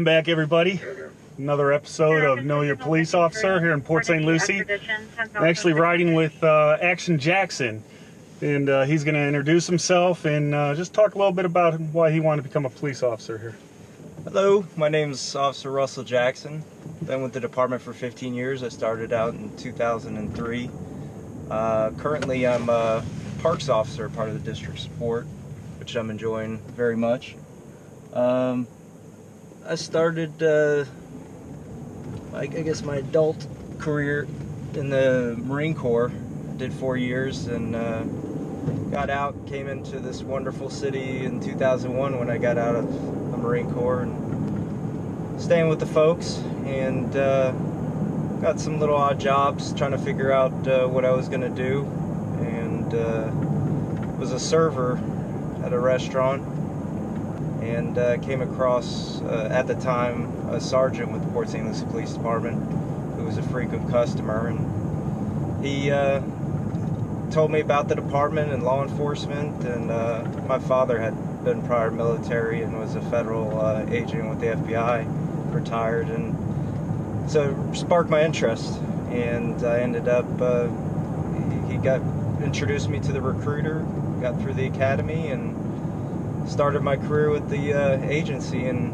Welcome back, everybody. Another episode of Know Your Police Officer here in Port St. Lucie. I'm actually riding with Action Jackson, and he's going to introduce himself and just talk a little bit about why he wanted to become a police officer here. Hello, my name's Officer Russell Jackson. Been with the department for 15 years. I started out in 2003. Currently, I'm a parks officer, part of the district support, which I'm enjoying very much. I started, I guess, my adult career in the Marine Corps. Did 4 years and got out, came into this wonderful city in 2001 when I got out of the Marine Corps, and staying with the folks, and got some little odd jobs trying to figure out what I was going to do, and was a server at a restaurant, and came across, at the time, a sergeant with the Port St. Lucie Police Department who was a frequent customer, and he told me about the department and law enforcement, and my father had been prior military and was a federal agent with the FBI, retired, and so it sparked my interest, and I ended up, he introduced me to the recruiter, got through the academy, and started my career with the agency, and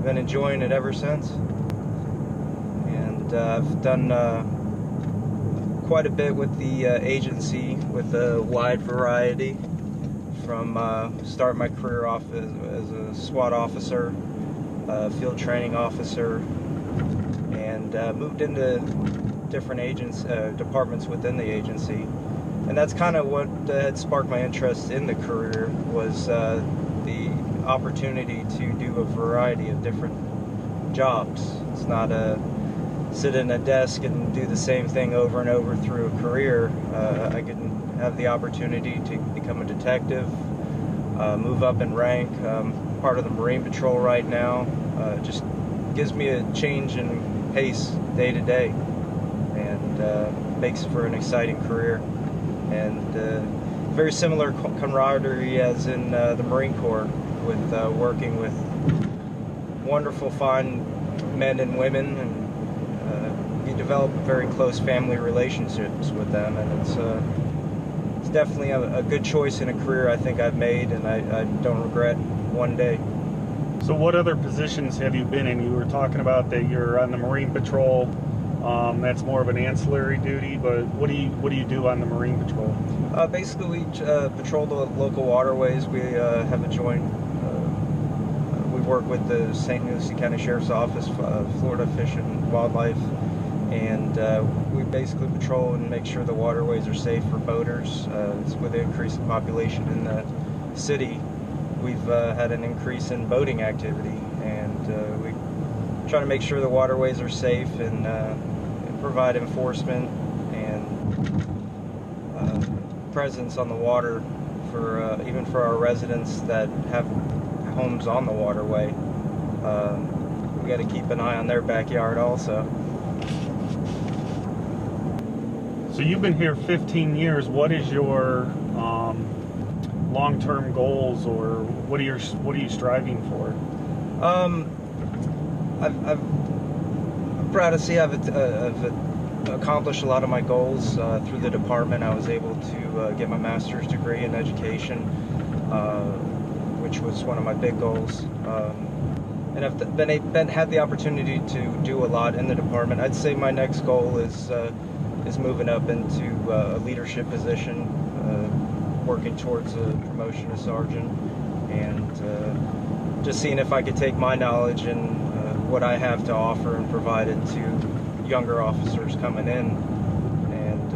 been enjoying it ever since. And I've done quite a bit with the agency, with a wide variety, from start my career off as a SWAT officer, field training officer, and moved into different departments within the agency. And that's kind of what had sparked my interest in the career, was the opportunity to do a variety of different jobs. It's not sit in a desk and do the same thing over and over through a career. I can have the opportunity to become a detective, move up in rank. Part of the Marine Patrol right now. Just gives me a change in pace day to day, and makes for an exciting career, and very similar camaraderie as in the Marine Corps, with working with wonderful, fine men and women, and you develop very close family relationships with them, and it's definitely a good choice in a career I think I've made, and I don't regret one day. So what other positions have you been in? You were talking about that you're on the Marine Patrol. That's more of an ancillary duty, but what do you do on the Marine Patrol? Basically, we patrol the local waterways. We have a joint. We work with the St. Lucie County Sheriff's Office, Florida Fish and Wildlife, and we basically patrol and make sure the waterways are safe for boaters. With the increase in population in the city, we've had an increase in boating activity, and we try to make sure the waterways are safe, and provide enforcement and presence on the water for even for our residents that have homes on the waterway. We got to keep an eye on their backyard also. So you've been here 15 years. What is your long-term goals, or what are you striving for? I'm proud to see I've accomplished a lot of my goals through the department. I was able to get my master's degree in education, which was one of my big goals. And I've had the opportunity to do a lot in the department. I'd say my next goal is moving up into a leadership position, working towards a promotion to sergeant, and just seeing if I could take my knowledge and what I have to offer and provide it to younger officers coming in, and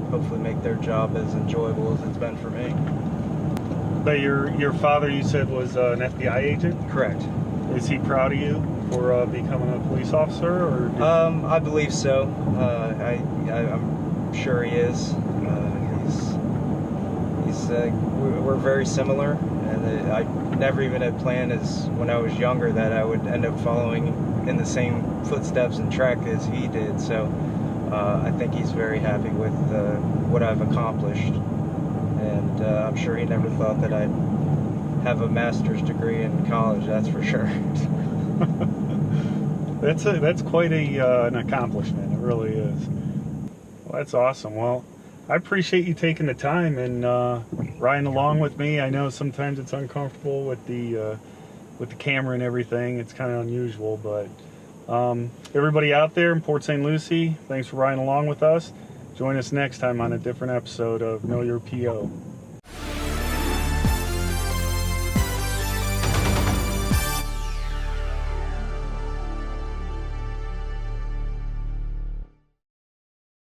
hopefully make their job as enjoyable as it's been for me. But your father, you said, was an FBI agent? Correct. Is he proud of you for becoming a police officer? Or I believe so. I'm sure he is. We're very similar, and I never even had planned, as when I was younger, that I would end up following in the same footsteps and track as he did. So I think he's very happy with what I've accomplished, and I'm sure he never thought that I'd have a master's degree in college, that's for sure. That's quite an accomplishment. It really is. Well, that's awesome. Well, I appreciate you taking the time and riding along with me. I know sometimes it's uncomfortable with the camera and everything. It's kind of unusual, but everybody out there in Port St. Lucie, thanks for riding along with us. Join us next time on a different episode of Know Your PO.